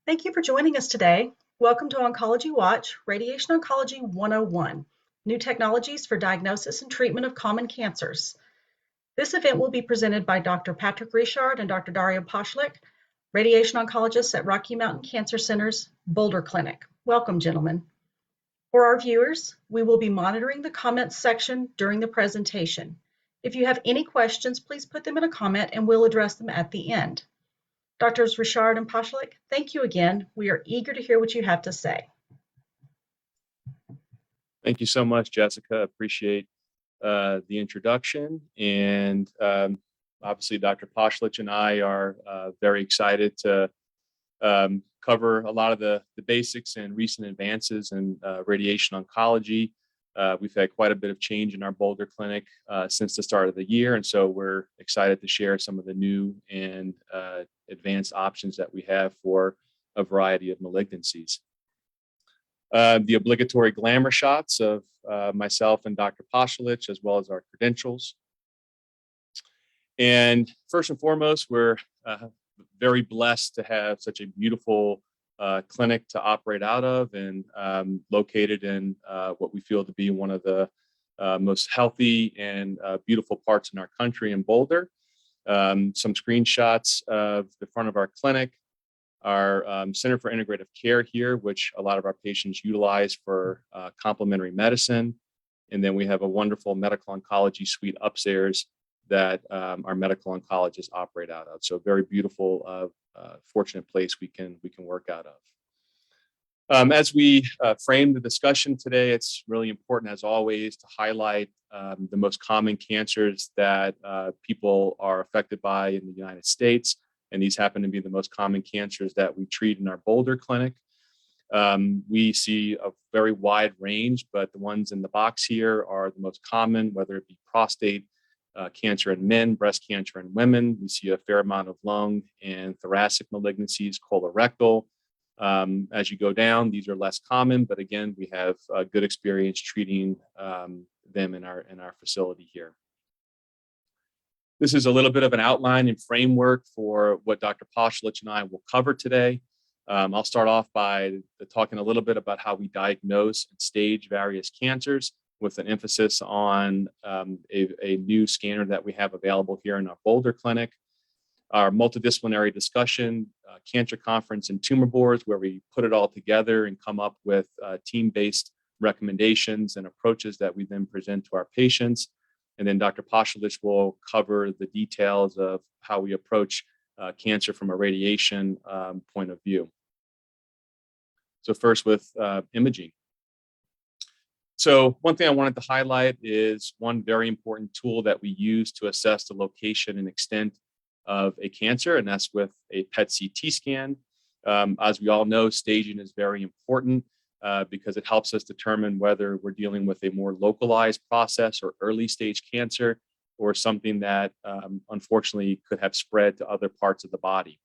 Thank you for joining us today. Welcome to Oncology Watch, Radiation Oncology 101, New Technologies for Diagnosis and Treatment of Common Cancers. This event will be presented by Dr. Patrick Richard and Dr. Dario Pasalic, radiation oncologists at Rocky Mountain Cancer Center's Boulder Clinic. Welcome, gentlemen. For our viewers, we will be monitoring the comments section during the presentation. If you have any questions, please put them in a comment and we'll address them at the end. Drs. Richard and Pasalic, thank you again. We are eager to hear what you have to say. Thank you so much, Jessica. Appreciate the introduction. And obviously, Dr. Pasalic and I are very excited to cover a lot of the basics and recent advances in radiation oncology. We've had quite a bit of change in our Boulder Clinic since the start of the year. And so we're excited to share some of the new and advanced options that we have for a variety of malignancies. The obligatory glamour shots of myself and Dr. Pasalic, as well as our credentials. And first and foremost, we're very blessed to have such a beautiful clinic to operate out of and located in what we feel to be one of the most healthy and beautiful parts in our country in Boulder. Some screenshots of the front of our clinic, our Center for Integrative Care here, which a lot of our patients utilize for complementary medicine. And then we have a wonderful medical oncology suite upstairs that our medical oncologists operate out of. So a very beautiful, fortunate place we can work out of. As we frame the discussion today, it's really important, as always, to highlight the most common cancers that people are affected by in the United States. And these happen to be the most common cancers that we treat in our Boulder Clinic. We see a very wide range, but the ones in the box here are the most common, whether it be prostate cancer in men, breast cancer in women. We see a fair amount of lung and thoracic malignancies, colorectal. As you go down, these are less common, but again, we have a good experience treating them in our facility here. This is a little bit of an outline and framework for what Dr. Pasalic and I will cover today. I'll start off by talking a little bit about how we diagnose and stage various cancers, with an emphasis on a new scanner that we have available here in our Boulder Clinic. Our multidisciplinary discussion, cancer conference, and tumor boards, where we put it all together and come up with team-based recommendations and approaches that we then present to our patients. And then Dr. Pasalic will cover the details of how we approach cancer from a radiation point of view. So first with imaging. So one thing I wanted to highlight is one very important tool that we use to assess the location and extent of a cancer, and that's with a PET CT scan. As we all know, staging is very important because it helps us determine whether we're dealing with a more localized process or early stage cancer, or something that unfortunately could have spread to other parts of the body.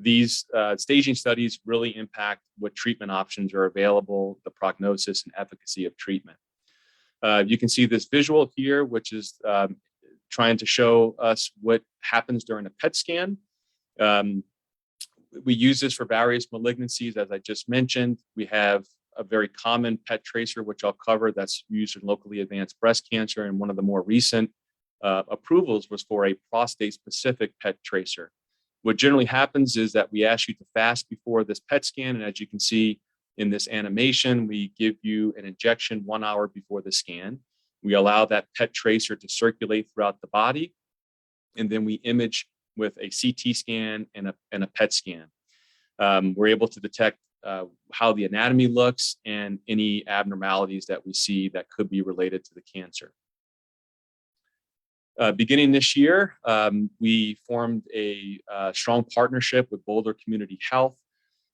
These staging studies really impact what treatment options are available, the prognosis and efficacy of treatment. You can see this visual here, which is trying to show us what happens during a PET scan. We use this for various malignancies, as I just mentioned. We have a very common PET tracer, which I'll cover, that's used in locally advanced breast cancer. And one of the more recent approvals was for a prostate-specific PET tracer. What generally happens is that we ask you to fast before this PET scan. And as you can see in this animation, we give you an injection 1 hour before the scan. We allow that PET tracer to circulate throughout the body. And then we image with a CT scan and a PET scan. We're able to detect how the anatomy looks and any abnormalities that we see that could be related to the cancer. Beginning this year, we formed a strong partnership with Boulder Community Health,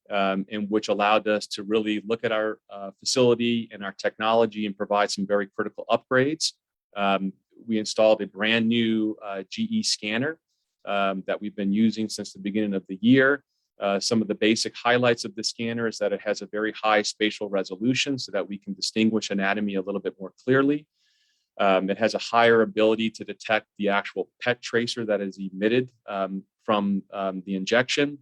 in which allowed us to really look at our facility and our technology and provide some very critical upgrades. We installed a brand new GE scanner that we've been using since the beginning of the year. Some of the basic highlights of the scanner is that it has a very high spatial resolution so that we can distinguish anatomy a little bit more clearly. It has a higher ability to detect the actual PET tracer that is emitted from the injection.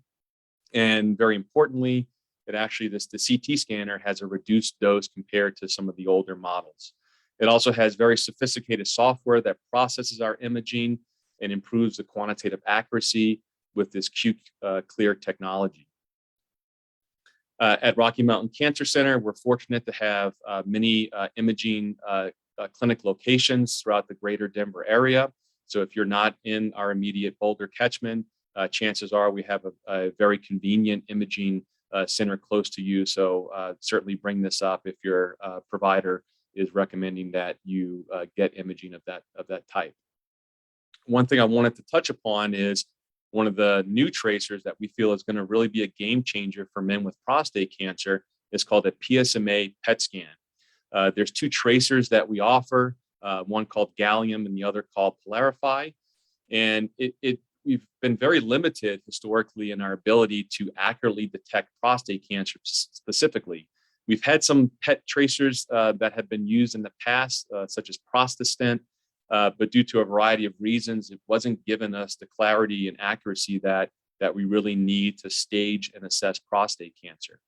And very importantly, that actually the CT scanner has a reduced dose compared to some of the older models. It also has very sophisticated software that processes our imaging and improves the quantitative accuracy with this Q-Clear technology. At Rocky Mountain Cancer Center, we're fortunate to have many imaging clinic locations throughout the greater Denver area. So if you're not in our immediate Boulder catchment, chances are we have a very convenient imaging center close to you. So certainly bring this up if your provider is recommending that you get imaging of that type. One thing I wanted to touch upon is one of the new tracers that we feel is going to really be a game changer for men with prostate cancer is called a PSMA PET scan. There's two tracers that we offer, one called Gallium and the other called Polarify. And we've been very limited historically in our ability to accurately detect prostate cancer specifically. We've had some PET tracers that have been used in the past, such as Prostastent, but due to a variety of reasons, it wasn't given us the clarity and accuracy that we really need to stage and assess prostate cancer.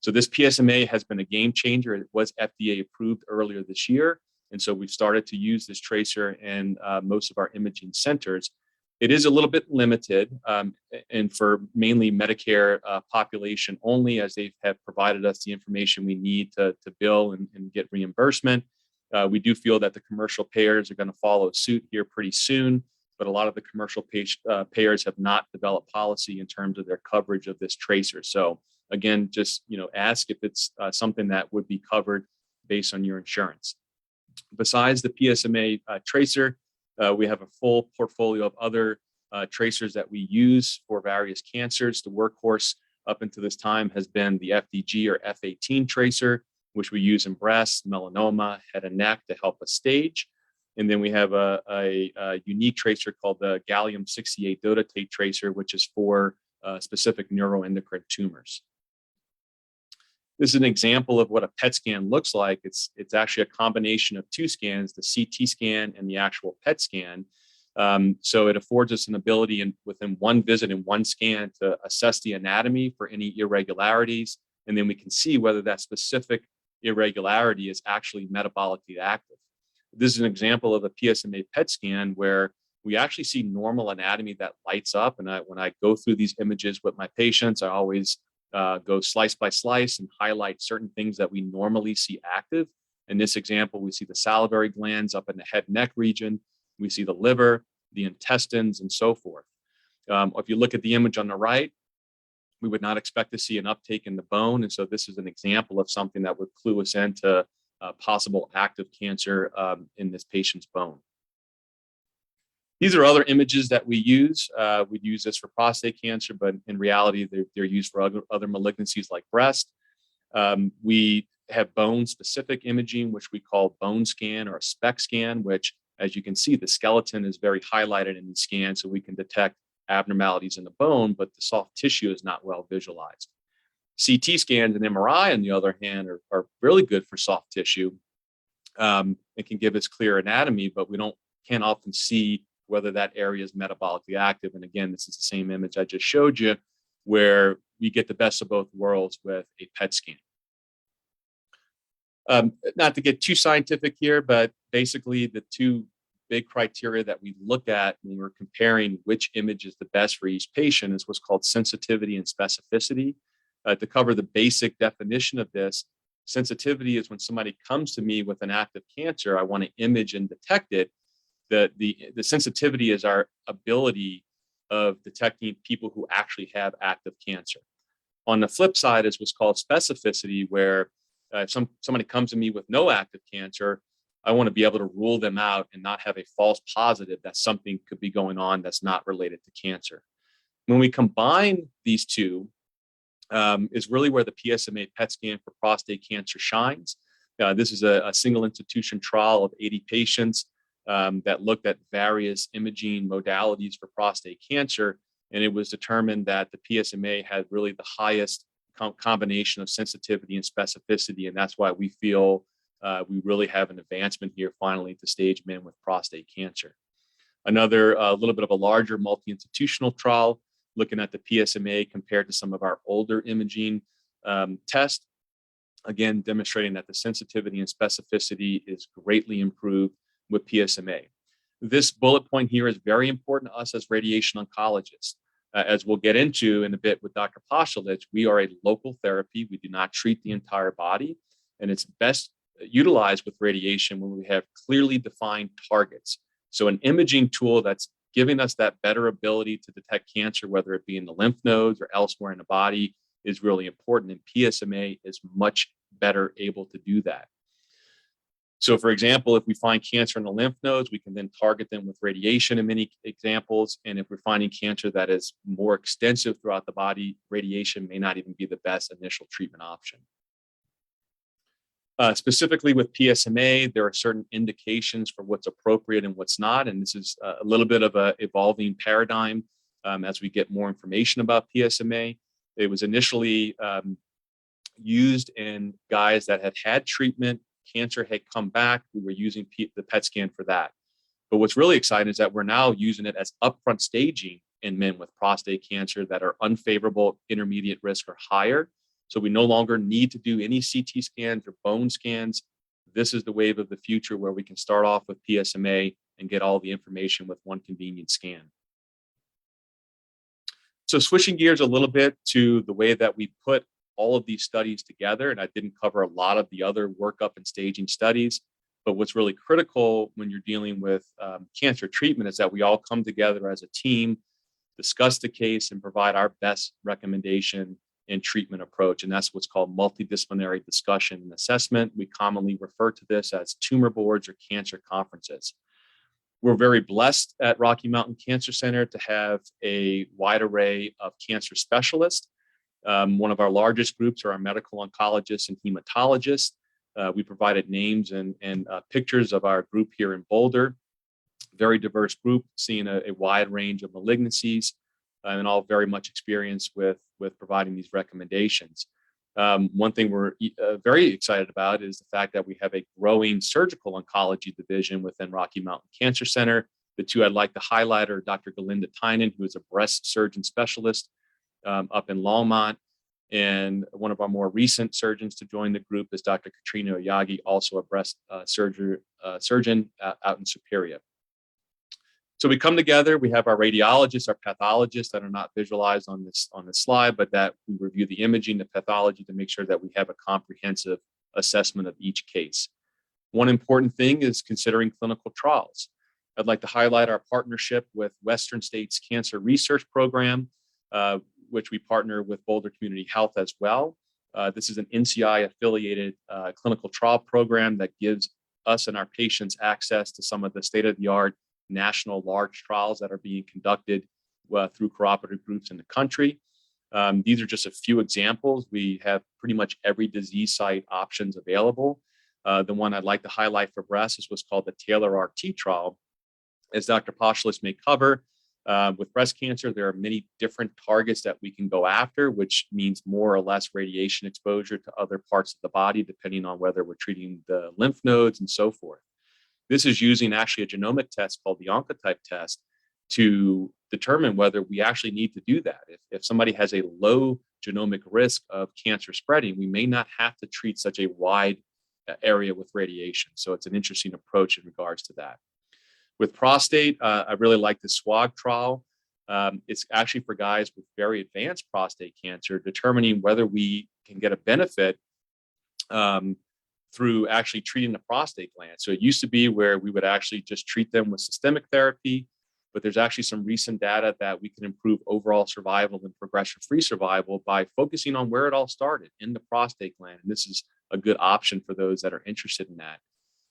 So this PSMA has been a game changer. It was FDA approved earlier this year. And so we've started to use this tracer in most of our imaging centers. It is a little bit limited and for mainly Medicare population only, as they have provided us the information we need to bill and get reimbursement. We do feel that the commercial payers are going to follow suit here pretty soon, but a lot of the commercial payers have not developed policy in terms of their coverage of this tracer. So again, just ask if it's something that would be covered based on your insurance. Besides the PSMA tracer, we have a full portfolio of other tracers that we use for various cancers. The workhorse up until this time has been the FDG or F18 tracer, which we use in breast, melanoma, head and neck to help us stage. And then we have a unique tracer called the Gallium-68 dotatate tracer, which is for specific neuroendocrine tumors. This is an example of what a PET scan looks like. It's actually a combination of two scans, the CT scan and the actual PET scan. So it affords us an ability within one visit and one scan to assess the anatomy for any irregularities. And then we can see whether that specific irregularity is actually metabolically active. This is an example of a PSMA PET scan where we actually see normal anatomy that lights up. And when I go through these images with my patients, I always go slice by slice and highlight certain things that we normally see active. In this example, we see the salivary glands up in the head and neck region. We see the liver, the intestines, and so forth. If you look at the image on the right, we would not expect to see an uptake in the bone. And so this is an example of something that would clue us into possible active cancer in this patient's bone. These are other images that we use. We'd use this for prostate cancer, but in reality, they're used for other malignancies like breast. We have bone-specific imaging, which we call bone scan or a SPECT scan, which, as you can see, the skeleton is very highlighted in the scan, so we can detect abnormalities in the bone, but the soft tissue is not well visualized. CT scans and MRI, on the other hand, are really good for soft tissue. It can give us clear anatomy, but we can't often see whether that area is metabolically active. And again, this is the same image I just showed you, where we get the best of both worlds with a PET scan. Not to get too scientific here, but basically the two big criteria that we look at when we're comparing which image is the best for each patient is what's called sensitivity and specificity. To cover the basic definition of this, sensitivity is when somebody comes to me with an active cancer, I want to image and detect it. The sensitivity is our ability of detecting people who actually have active cancer. On the flip side is what's called specificity, where if somebody comes to me with no active cancer, I want to be able to rule them out and not have a false positive that something could be going on that's not related to cancer. When we combine these two, is really where the PSMA PET scan for prostate cancer shines. This is a single institution trial of 80 patients that looked at various imaging modalities for prostate cancer. And it was determined that the PSMA had really the highest combination of sensitivity and specificity. And that's why we feel we really have an advancement here finally to stage men with prostate cancer. Another little bit of a larger multi-institutional trial looking at the PSMA compared to some of our older imaging tests. Again, demonstrating that the sensitivity and specificity is greatly improved with PSMA. This bullet point here is very important to us as radiation oncologists. As we'll get into in a bit with Dr. Pasalic, we are a local therapy. We do not treat the entire body, and it's best utilized with radiation when we have clearly defined targets. So an imaging tool that's giving us that better ability to detect cancer, whether it be in the lymph nodes or elsewhere in the body, is really important, and PSMA is much better able to do that. So for example, if we find cancer in the lymph nodes, we can then target them with radiation in many examples. And if we're finding cancer that is more extensive throughout the body, radiation may not even be the best initial treatment option. Specifically with PSMA, there are certain indications for what's appropriate and what's not. And this is a little bit of an evolving paradigm as we get more information about PSMA. It was initially used in guys that had treatment, cancer had come back. We were using the PET scan for that. But what's really exciting is that we're now using it as upfront staging in men with prostate cancer that are unfavorable, intermediate risk, or higher. So we no longer need to do any CT scans or bone scans. This is the wave of the future where we can start off with PSMA and get all the information with one convenient scan. So switching gears a little bit to the way that we put all of these studies together, and I didn't cover a lot of the other workup and staging studies, but what's really critical when you're dealing with cancer treatment is that we all come together as a team, discuss the case, and provide our best recommendation and treatment approach. And that's what's called multidisciplinary discussion and assessment. We commonly refer to this as tumor boards or cancer conferences. We're very blessed at Rocky Mountain Cancer Center to have a wide array of cancer specialists. One of our largest groups are our medical oncologists and hematologists. We provided names and pictures of our group here in Boulder. Very diverse group, seeing a wide range of malignancies, and all very much experienced with providing these recommendations. One thing we're very excited about is the fact that we have a growing surgical oncology division within Rocky Mountain Cancer Center. The two I'd like to highlight are Dr. Galinda Tynan, who is a breast surgeon specialist up in Longmont. And one of our more recent surgeons to join the group is Dr. Katrina Oyagi, also a breast surgeon out in Superior. So we come together, we have our radiologists, our pathologists that are not visualized on this slide, but that we review the imaging, the pathology to make sure that we have a comprehensive assessment of each case. One important thing is considering clinical trials. I'd like to highlight our partnership with Western States Cancer Research Program, which we partner with Boulder Community Health as well. This is an NCI-affiliated clinical trial program that gives us and our patients access to some of the state-of-the-art national large trials that are being conducted through cooperative groups in the country. These are just a few examples. We have pretty much every disease site options available. The one I'd like to highlight for breast is what's called the Taylor RT trial. As Dr. Pasalic may cover, with breast cancer, there are many different targets that we can go after, which means more or less radiation exposure to other parts of the body, depending on whether we're treating the lymph nodes and so forth. This is using actually a genomic test called the Oncotype test to determine whether we actually need to do that. If somebody has a low genomic risk of cancer spreading, we may not have to treat such a wide area with radiation. So it's an interesting approach in regards to that. With prostate, I really like the SWOG trial. It's actually for guys with very advanced prostate cancer, determining whether we can get a benefit through actually treating the prostate gland. So it used to be where we would actually just treat them with systemic therapy, but there's actually some recent data that we can improve overall survival and progression-free survival by focusing on where it all started, in the prostate gland. And this is a good option for those that are interested in that.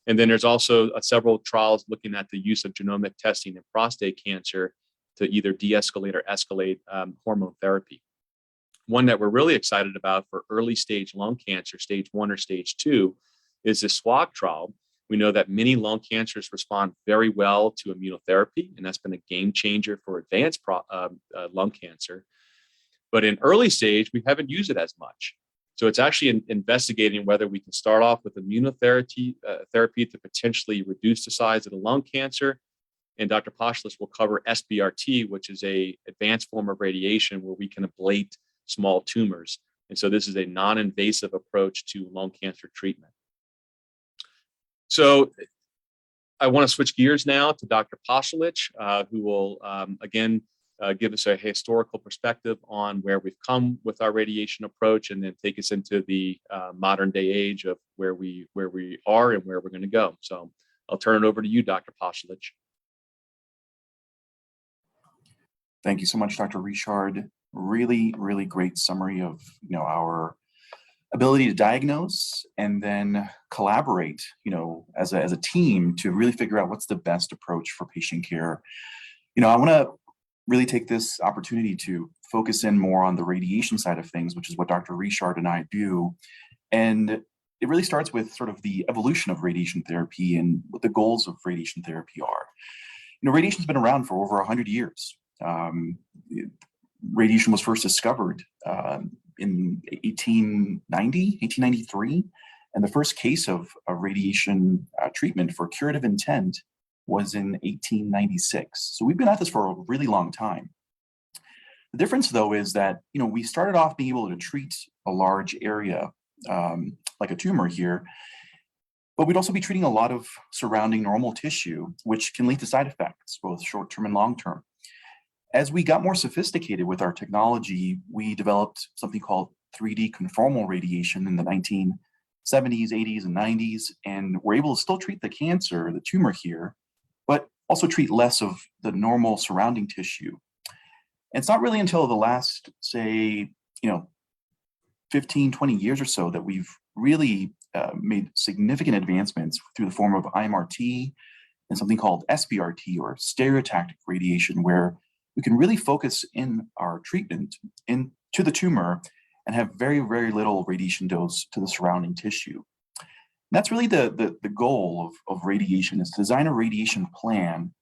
And then there's also several trials looking at the use of genomic testing in prostate cancer to either de-escalate or escalate hormone therapy. One that we're really excited about for early stage lung cancer, stage 1 or stage 2, is the SWOG trial. We know that many lung cancers respond very well to immunotherapy, and that's been a game changer for advanced lung cancer. But in early stage, we haven't used it as much. So it's actually investigating whether we can start off with immunotherapy therapy to potentially reduce the size of the lung cancer, And Dr. Pasalic will cover SBRT, which is a advanced form of radiation where we can ablate small tumors. And so this is a non-invasive approach to lung cancer treatment. So I want to switch gears now to Dr. Pasalic, who will again give us a historical perspective on where we've come with our radiation approach, and then take us into the modern day age of where we are and where we're going to go. So I'll turn it over to you, Dr. Pasalic. Thank you so much, Dr. Richard. Really, really great summary of our ability to diagnose and then collaborate, as a team to really figure out what's the best approach for patient care. I want to really take this opportunity to focus in more on the radiation side of things, which is what Dr. Richard and I do. And it really starts with sort of the evolution of radiation therapy and what the goals of radiation therapy are. Radiation's been around for over 100 years. Radiation was first discovered in 1893, and the first case of radiation treatment for curative intent was in 1896. So we've been at this for a really long time. The difference, though, is that we started off being able to treat a large area, like a tumor here, but we'd also be treating a lot of surrounding normal tissue, which can lead to side effects, both short-term and long-term. As we got more sophisticated with our technology, we developed something called 3D conformal radiation in the 1970s, 80s, and 90s, and we're able to still treat the cancer, the tumor here, but also treat less of the normal surrounding tissue. And it's not really until the last, say, 15, 20 years or so that we've really made significant advancements through the form of IMRT and something called SBRT, or stereotactic radiation, where we can really focus in our treatment into the tumor and have very, very little radiation dose to the surrounding tissue. And that's really the goal of radiation, is to design a radiation plan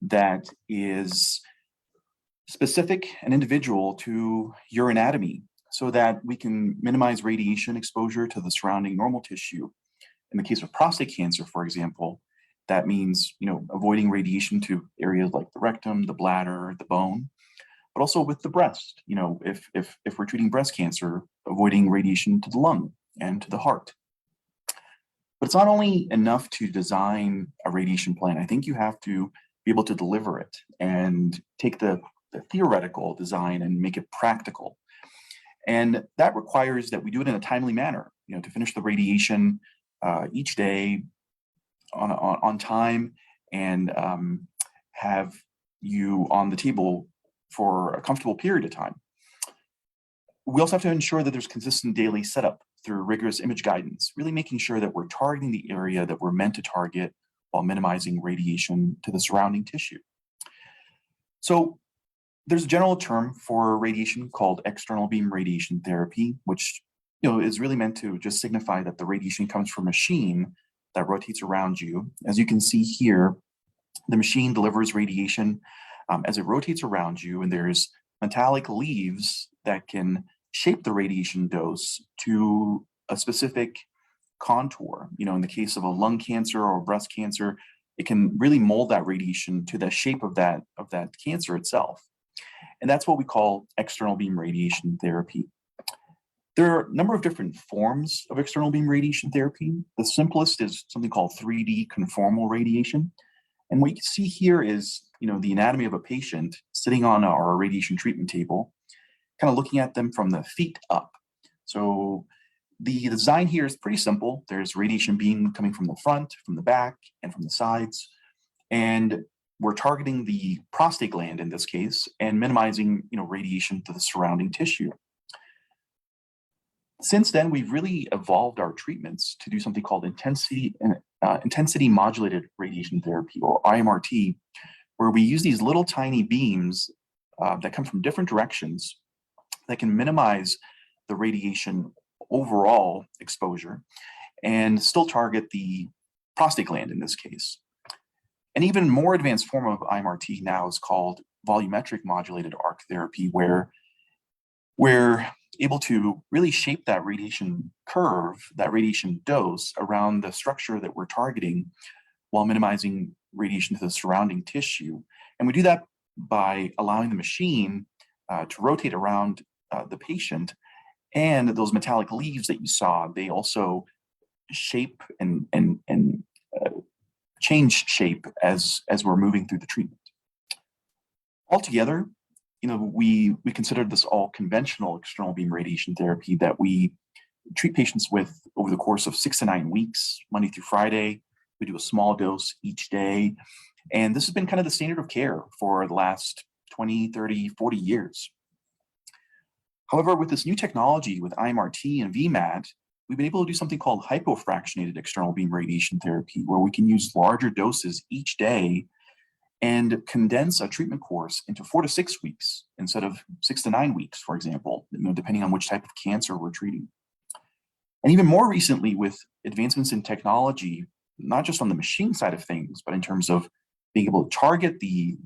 that is specific and individual to your anatomy, so that we can minimize radiation exposure to the surrounding normal tissue. In the case of prostate cancer, for example, that means, avoiding radiation to areas like the rectum, the bladder, the bone, but also with the breast. If we're treating breast cancer, avoiding radiation to the lung and to the heart. But it's not only enough to design a radiation plan. I think you have to be able to deliver it and take the theoretical design and make it practical. And that requires that we do it in a timely manner, to finish the radiation each day on time, and have you on the table for a comfortable period of time. We also have to ensure that there's consistent daily setup through rigorous image guidance, really making sure that we're targeting the area that we're meant to target while minimizing radiation to the surrounding tissue. So there's a general term for radiation called external beam radiation therapy, which is really meant to just signify that the radiation comes from a machine that rotates around you. As you can see here, the machine delivers radiation as it rotates around you, and there's metallic leaves that can shape the radiation dose to a specific contour. In the case of a lung cancer or breast cancer, it can really mold that radiation to the shape of that cancer itself. And that's what we call external beam radiation therapy. There are a number of different forms of external beam radiation therapy. The simplest is something called 3D conformal radiation. And what you can see here is, the anatomy of a patient sitting on our radiation treatment table, kind of looking at them from the feet up. So the design here is pretty simple. There's radiation beam coming from the front, from the back, and from the sides. And we're targeting the prostate gland in this case and minimizing, radiation to the surrounding tissue. Since then, we've really evolved our treatments to do something called intensity modulated radiation therapy, or IMRT, where we use these little tiny beams that come from different directions that can minimize the radiation overall exposure and still target the prostate gland in this case. An even more advanced form of IMRT now is called volumetric modulated arc therapy, where we're able to really shape that radiation curve, that radiation dose around the structure that we're targeting while minimizing radiation to the surrounding tissue. And we do that by allowing the machine to rotate around the patient. And those metallic leaves that you saw, they also shape and change shape as we're moving through the treatment. Altogether, we considered this all conventional external beam radiation therapy that we treat patients with over the course of 6 to 9 weeks, Monday through Friday. We do a small dose each day. And this has been kind of the standard of care for the last 20, 30, 40 years. However, with this new technology, with IMRT and VMAT, we've been able to do something called hypofractionated external beam radiation therapy, where we can use larger doses each day and condense a treatment course into 4 to 6 weeks instead of 6 to 9 weeks, for example, depending on which type of cancer we're treating. And even more recently, with advancements in technology, not just on the machine side of things, but in terms of being able to target the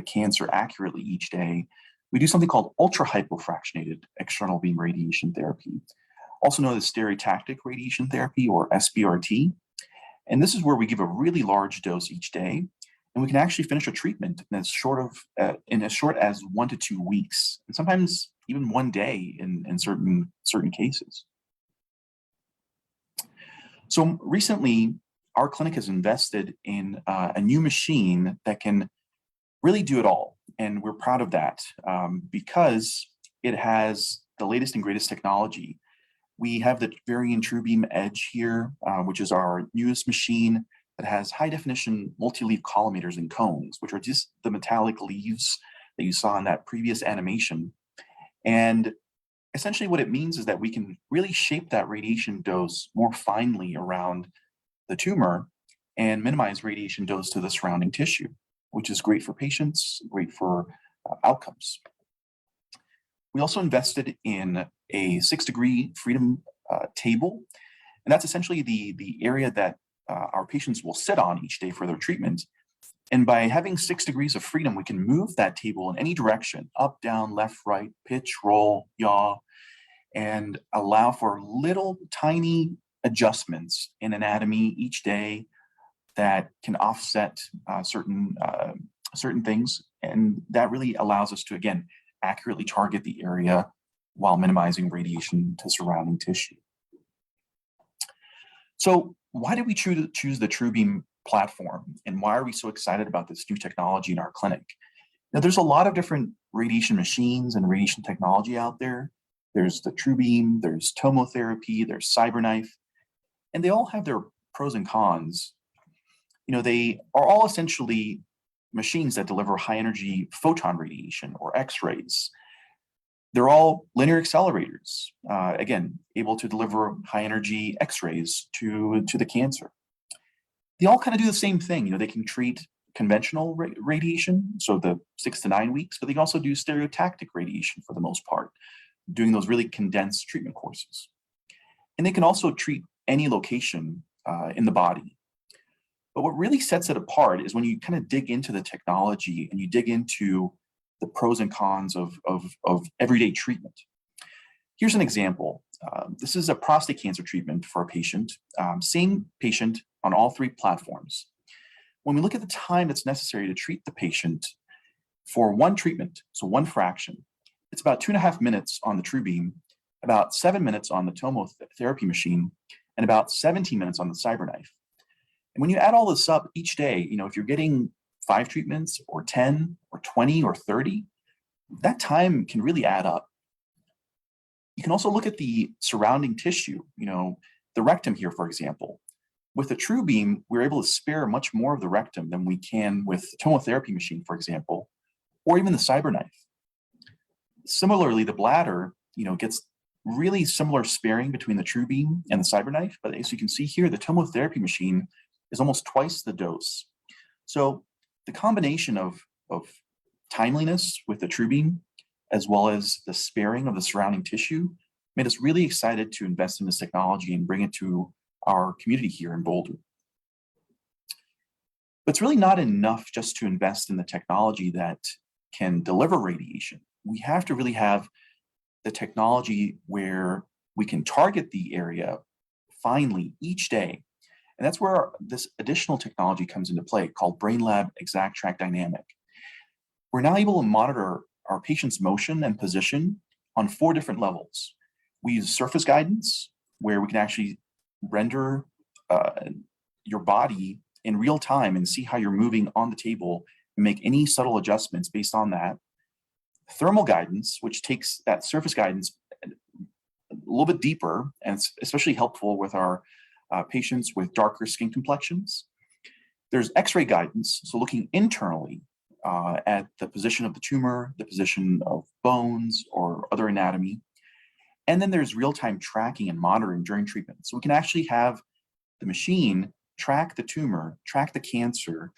cancer accurately each day, we do something called ultra hypofractionated external beam radiation therapy, also known as stereotactic radiation therapy, or SBRT. And this is where we give a really large dose each day, and we can actually finish a treatment in as short as 1 to 2 weeks, and sometimes even 1 day in certain cases. So recently, our clinic has invested in a new machine that can really do it all. And we're proud of that because it has the latest and greatest technology. We have the variant TrueBeam Edge here, which is our newest machine that has high definition multi-leaf collimators and cones, which are just the metallic leaves that you saw in that previous animation. And essentially what it means is that we can really shape that radiation dose more finely around the tumor and minimize radiation dose to the surrounding tissue, which is great for patients, great for outcomes. We also invested in a 6-degree freedom table, and that's essentially the area that our patients will sit on each day for their treatment. And by having 6 degrees of freedom, we can move that table in any direction, up, down, left, right, pitch, roll, yaw, and allow for little tiny adjustments in anatomy each day that can offset certain things. And that really allows us to, again, accurately target the area while minimizing radiation to surrounding tissue. So why did we choose the TrueBeam platform, and why are we so excited about this new technology in our clinic? Now, there's a lot of different radiation machines and radiation technology out there. There's the TrueBeam, there's tomotherapy, there's CyberKnife, and they all have their pros and cons. They are all essentially machines that deliver high energy photon radiation or X-rays. They're all linear accelerators, again, able to deliver high energy X-rays to the cancer. They all kind of do the same thing. They can treat conventional radiation, so the 6 to 9 weeks, but they can also do stereotactic radiation for the most part, doing those really condensed treatment courses. And they can also treat any location in the body. But what really sets it apart is when you kind of dig into the technology and you dig into the pros and cons of everyday treatment. Here's an example. This is a prostate cancer treatment for a patient, same patient on all 3 platforms. When we look at the time that's necessary to treat the patient for one treatment, so one fraction, it's about 2.5 minutes on the TrueBeam, about 7 minutes on the tomotherapy machine, and about 17 minutes on the CyberKnife. And when you add all this up each day, if you're getting 5 treatments or 10 or 20 or 30, that time can really add up. You can also look at the surrounding tissue, the rectum here, for example. With the TrueBeam, we're able to spare much more of the rectum than we can with the tomotherapy machine, for example, or even the CyberKnife. Similarly, the bladder, gets really similar sparing between the TrueBeam and the CyberKnife, but as you can see here, the tomotherapy machine is almost twice the dose. So the combination of timeliness with the TrueBeam, as well as the sparing of the surrounding tissue, made us really excited to invest in this technology and bring it to our community here in Boulder. But it's really not enough just to invest in the technology that can deliver radiation. We have to really have the technology where we can target the area finely each day. And that's where this additional technology comes into play called BrainLab Dynamic. We're now able to monitor our patient's motion and position on 4 different levels. We use surface guidance, where we can actually render your body in real time and see how you're moving on the table and make any subtle adjustments based on that. Thermal guidance, which takes that surface guidance a little bit deeper, and it's especially helpful with our patients with darker skin complexions. There's X-ray guidance, so looking internally at the position of the tumor, the position of bones or other anatomy. And then there's real-time tracking and monitoring during treatment. So we can actually have the machine track the tumor, track the cancer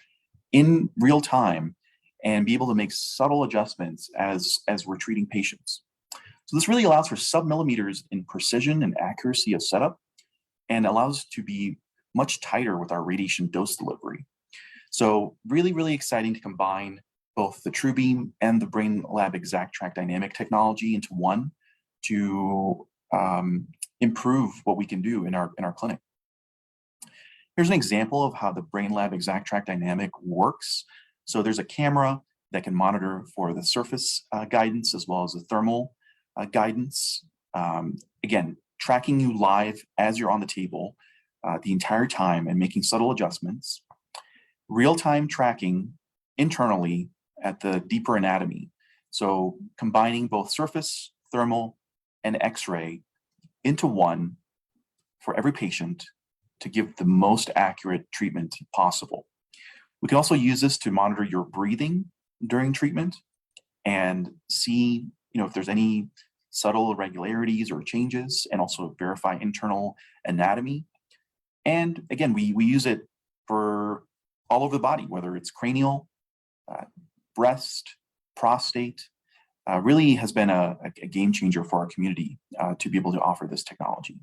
in real time, and be able to make subtle adjustments as we're treating patients. So this really allows for sub-millimeters in precision and accuracy of setup, and allows us to be much tighter with our radiation dose delivery. So really, really exciting to combine both the TrueBeam and the BrainLab Dynamic technology into one to improve what we can do in our clinic. Here's an example of how the BrainLab Dynamic works. So there's a camera that can monitor for the surface guidance as well as the thermal guidance. Again, tracking you live as you're on the table the entire time and making subtle adjustments. Real-time tracking internally at the deeper anatomy. So combining both surface, thermal, and X-ray into one for every patient to give the most accurate treatment possible. We can also use this to monitor your breathing during treatment and see, if there's any subtle irregularities or changes, and also verify internal anatomy. And again, we use it for all over the body, whether it's cranial, breast, prostate. Really has been a game changer for our community to be able to offer this technology.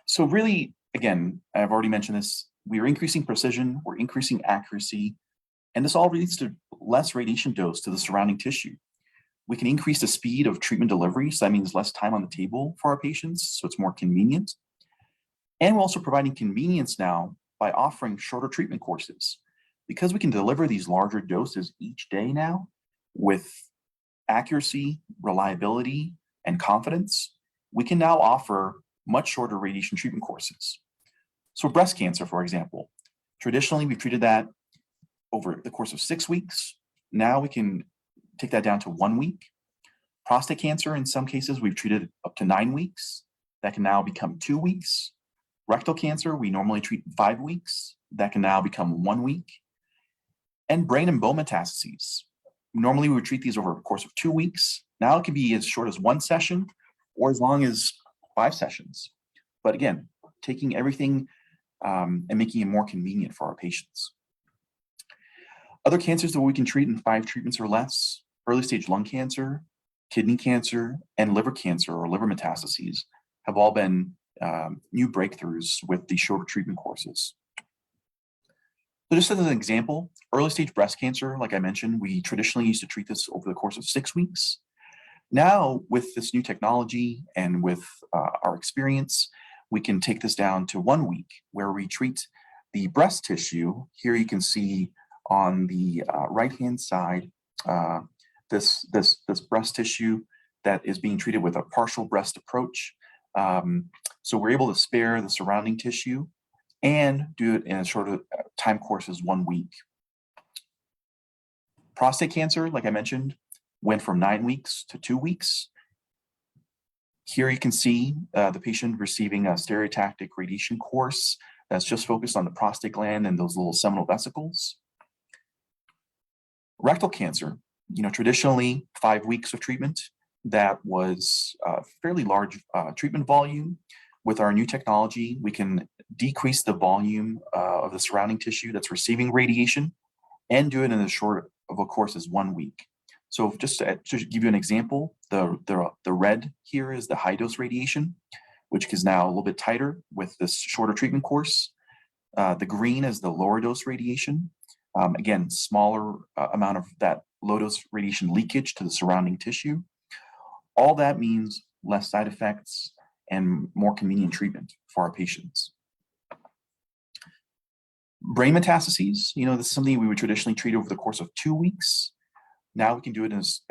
So really, again, I've already mentioned this, we are increasing precision, we're increasing accuracy, and this all leads to less radiation dose to the surrounding tissue. We can increase the speed of treatment delivery, so that means less time on the table for our patients, so it's more convenient. And we're also providing convenience now by offering shorter treatment courses. Because we can deliver these larger doses each day now with accuracy, reliability, and confidence, we can now offer much shorter radiation treatment courses. So breast cancer, for example, traditionally we've treated that over the course of 6 weeks. Now we can take that down to 1 week. Prostate cancer, in some cases, we've treated up to 9 weeks. That can now become 2 weeks. Rectal cancer, we normally treat 5 weeks. That can now become 1 week. And brain and bone metastases. Normally we would treat these over a course of 2 weeks. Now it can be as short as 1 session or as long as 5 sessions. But again, taking everything and making it more convenient for our patients. Other cancers that we can treat in 5 treatments or less: early stage lung cancer, kidney cancer, and liver cancer or liver metastases have all been new breakthroughs with the shorter treatment courses. So just as an example, early stage breast cancer, like I mentioned, we traditionally used to treat this over the course of 6 weeks. Now, with this new technology and with our experience, we can take this down to 1 week, where we treat the breast tissue. Here you can see on the right-hand side, this breast tissue that is being treated with a partial breast approach. So we're able to spare the surrounding tissue and do it in a shorter time course as 1 week. Prostate cancer, like I mentioned, went from 9 weeks to 2 weeks. Here you can see the patient receiving a stereotactic radiation course that's just focused on the prostate gland and those little seminal vesicles. Rectal cancer, traditionally 5 weeks of treatment. That was a fairly large treatment volume. With our new technology, we can decrease the volume of the surrounding tissue that's receiving radiation and do it in as short of a course as 1 week. So just to give you an example, the red here is the high dose radiation, which is now a little bit tighter with this shorter treatment course. The green is the lower dose radiation. Again, smaller amount of that low dose radiation leakage to the surrounding tissue. All that means less side effects and more convenient treatment for our patients. Brain metastases, this is something we would traditionally treat over the course of 2 weeks. Now we can do it as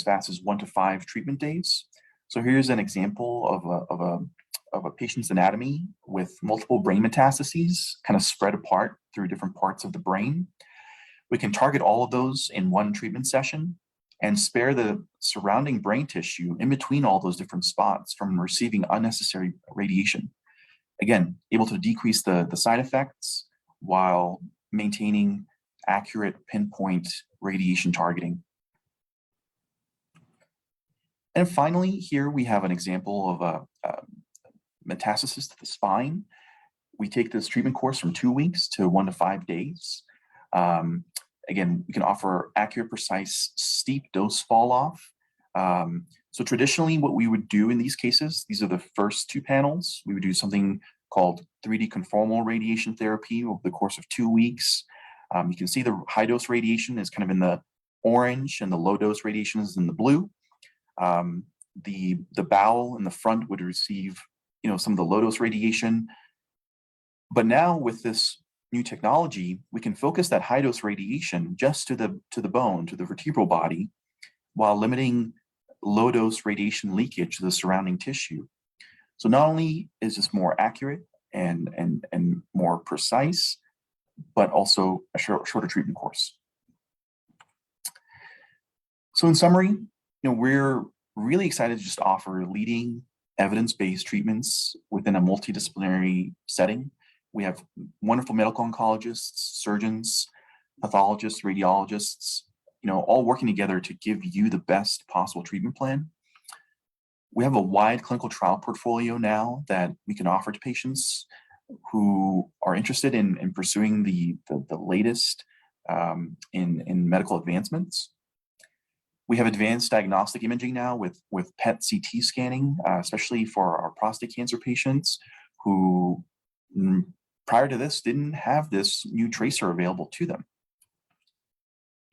fast as 1 to 5 treatment days. So here's an example of a patient's anatomy with multiple brain metastases kind of spread apart through different parts of the brain. We can target all of those in one treatment session and spare the surrounding brain tissue in between all those different spots from receiving unnecessary radiation. Again, able to decrease the side effects while maintaining accurate pinpoint radiation targeting. And finally, here we have an example of a metastasis to the spine. We take this treatment course from 2 weeks to 1 to 5 days. Again, we can offer accurate, precise, steep dose fall off. So traditionally, what we would do in these cases, these are the first 2 panels. We would do something called 3D conformal radiation therapy over the course of 2 weeks. You can see the high dose radiation is kind of in the orange and the low dose radiation is in the blue. The bowel in the front would receive, some of the low dose radiation. But now with this new technology, we can focus that high dose radiation just to the bone, to the vertebral body, while limiting low dose radiation leakage to the surrounding tissue. So not only is this more accurate and more precise, but also a shorter treatment course. So in summary, we're really excited to just offer leading evidence-based treatments within a multidisciplinary setting. We have wonderful medical oncologists, surgeons, pathologists, radiologists, all working together to give you the best possible treatment plan. We have a wide clinical trial portfolio now that we can offer to patients who are interested in pursuing the latest in medical advancements. We have advanced diagnostic imaging now with PET CT scanning, especially for our prostate cancer patients who prior to this didn't have this new tracer available to them.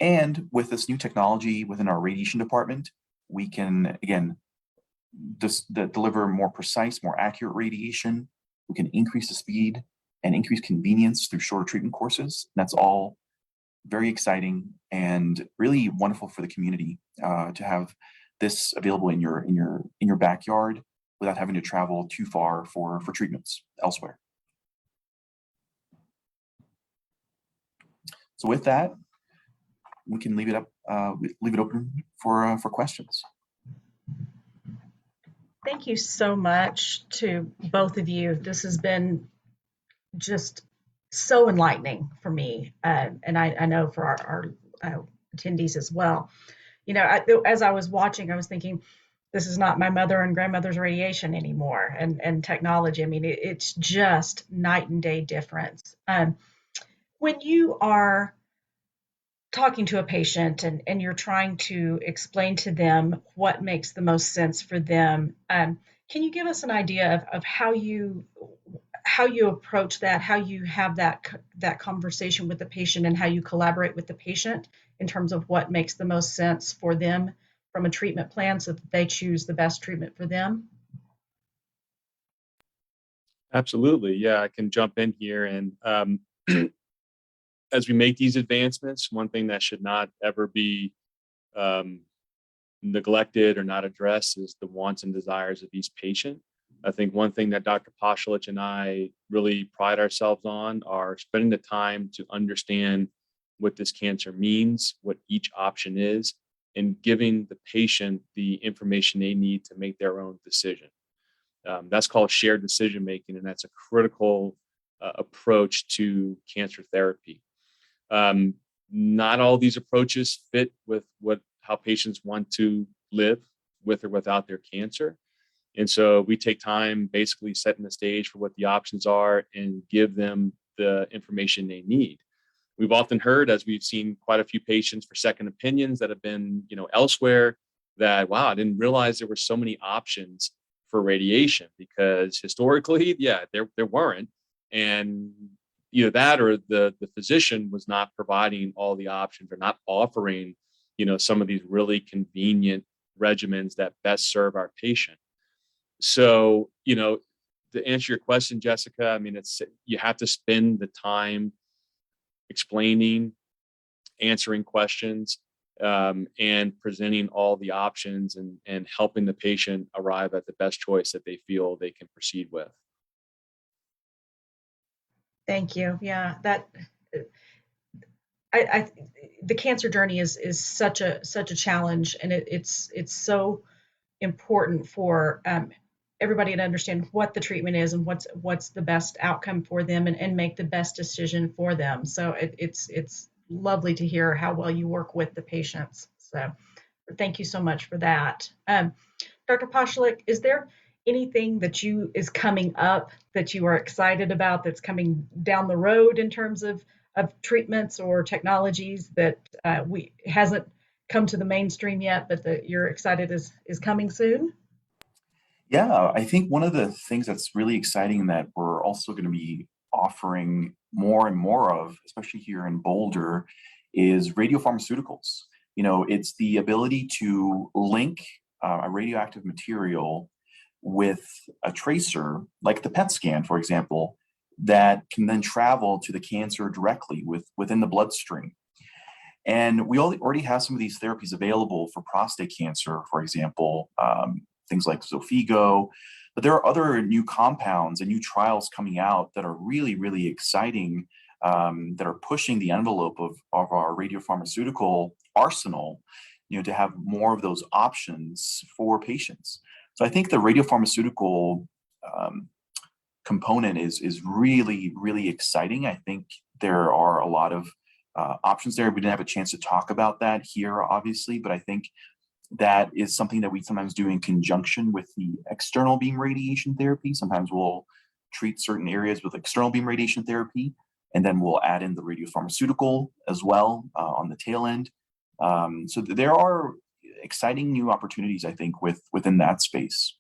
And with this new technology within our radiation department, we can, again, deliver more precise, more accurate radiation. We can increase the speed and increase convenience through shorter treatment courses. That's all very exciting and really wonderful for the community to have this available in your backyard without having to travel too far for treatments elsewhere. So with that, we can leave it open for questions. Thank you so much to both of you. This has been just so enlightening for me, and I know for our attendees as well. As I was watching, I was thinking, this is not my mother and grandmother's radiation anymore, and technology. I mean, it's just night and day difference. When you are talking to a patient and you're trying to explain to them what makes the most sense for them, can you give us an idea of how you approach that, how you have that conversation with the patient, and how you collaborate with the patient in terms of what makes the most sense for them from a treatment plan so that they choose the best treatment for them? Absolutely. Yeah, I can jump in here. And as we make these advancements, one thing that should not ever be neglected or not addressed is the wants and desires of each patient. I think one thing that Dr. Pasalic and I really pride ourselves on are spending the time to understand what this cancer means, what each option is, and giving the patient the information they need to make their own decision. That's called shared decision making, and that's a critical approach to cancer therapy. Not all these approaches fit with how patients want to live with or without their cancer. And so we take time basically setting the stage for what the options are and give them the information they need. We've often heard, as we've seen quite a few patients for second opinions that have been, elsewhere, that, wow, I didn't realize there were so many options for radiation, because historically, there weren't. And either that or the physician was not providing all the options or not offering, some of these really convenient regimens that best serve our patient. So, to answer your question, Jessica, I mean, you have to spend the time explaining, answering questions, and presenting all the options and helping the patient arrive at the best choice that they feel they can proceed with. Thank you. Yeah, I the cancer journey is such a challenge, and it's so important for everybody to understand what the treatment is and what's the best outcome for them, and make the best decision for them. So it's lovely to hear how well you work with the patients. So thank you so much for that. Dr. Pasalic, is there anything that is coming up that you are excited about that's coming down the road in terms of treatments or technologies that we hasn't come to the mainstream yet, but that you're excited is coming soon? Yeah, I think one of the things that's really exciting that we're also going to be offering more and more of, especially here in Boulder, is radiopharmaceuticals. It's the ability to link a radioactive material with a tracer, like the PET scan, for example, that can then travel to the cancer directly within the bloodstream. And we already have some of these therapies available for prostate cancer, for example, things like Xofigo. But there are other new compounds and new trials coming out that are really, really exciting, that are pushing the envelope of our radiopharmaceutical arsenal, to have more of those options for patients. So I think the radiopharmaceutical component is really, really exciting. I think there are a lot of options there. We didn't have a chance to talk about that here, obviously, but I think that is something that we sometimes do in conjunction with the external beam radiation therapy. Sometimes we'll treat certain areas with external beam radiation therapy, and then we'll add in the radiopharmaceutical as well on the tail end. So there are exciting new opportunities, I think, within that space.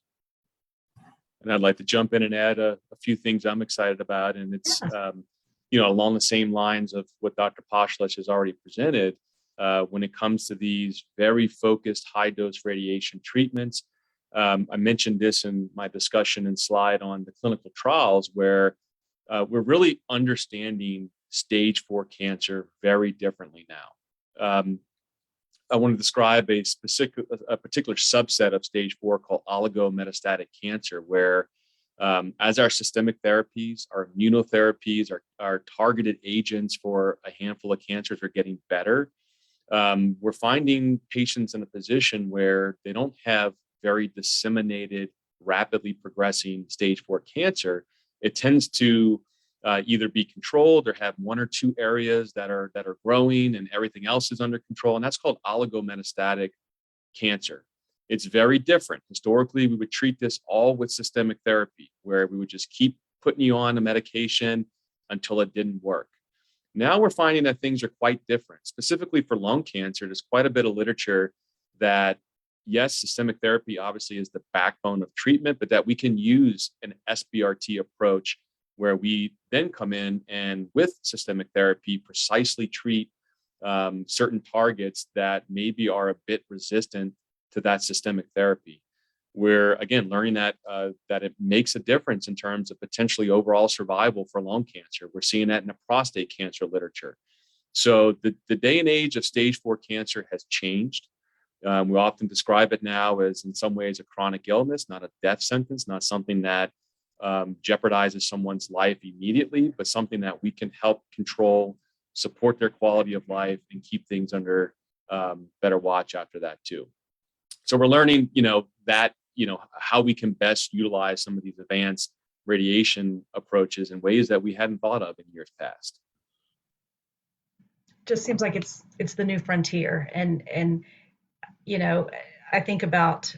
And I'd like to jump in and add a few things I'm excited about. And it's, along the same lines of what Dr. Pasalic has already presented, when it comes to these very focused high dose radiation treatments. I mentioned this in my discussion and slide on the clinical trials, where we're really understanding stage 4 cancer very differently now. I want to describe a particular subset of stage 4 called oligometastatic cancer, where as our systemic therapies, our immunotherapies, our targeted agents for a handful of cancers are getting better, we're finding patients in a position where they don't have very disseminated, rapidly progressing stage 4 cancer. It tends to either be controlled or have one or two areas that are growing and everything else is under control. And that's called oligometastatic cancer. It's very different. Historically, we would treat this all with systemic therapy, where we would just keep putting you on a medication until it didn't work. Now we're finding that things are quite different. Specifically for lung cancer, there's quite a bit of literature that, yes, systemic therapy obviously is the backbone of treatment, but that we can use an SBRT approach where we then come in and with systemic therapy precisely treat certain targets that maybe are a bit resistant to that systemic therapy. We're again learning that it makes a difference in terms of potentially overall survival for lung cancer. We're seeing that in the prostate cancer literature. So the day and age of stage 4 cancer has changed. We often describe it now as, in some ways, a chronic illness, not a death sentence, not something that jeopardizes someone's life immediately, but something that we can help control, support their quality of life, and keep things under better watch after that too. So we're learning, how we can best utilize some of these advanced radiation approaches in ways that we hadn't thought of in years past. Just seems like it's the new frontier, and I think about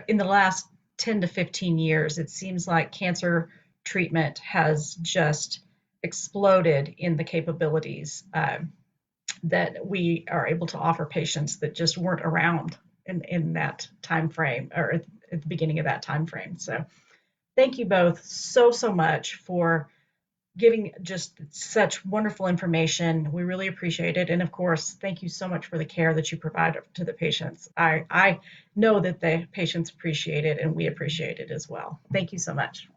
in the last 10 to 15 years, it seems like cancer treatment has just exploded in the capabilities that we are able to offer patients that just weren't around in that time frame, or at the beginning of that time frame. So thank you both so much for giving just such wonderful information. We really appreciate it. And of course, thank you so much for the care that you provide to the patients. I know that the patients appreciate it and we appreciate it as well. Thank you so much.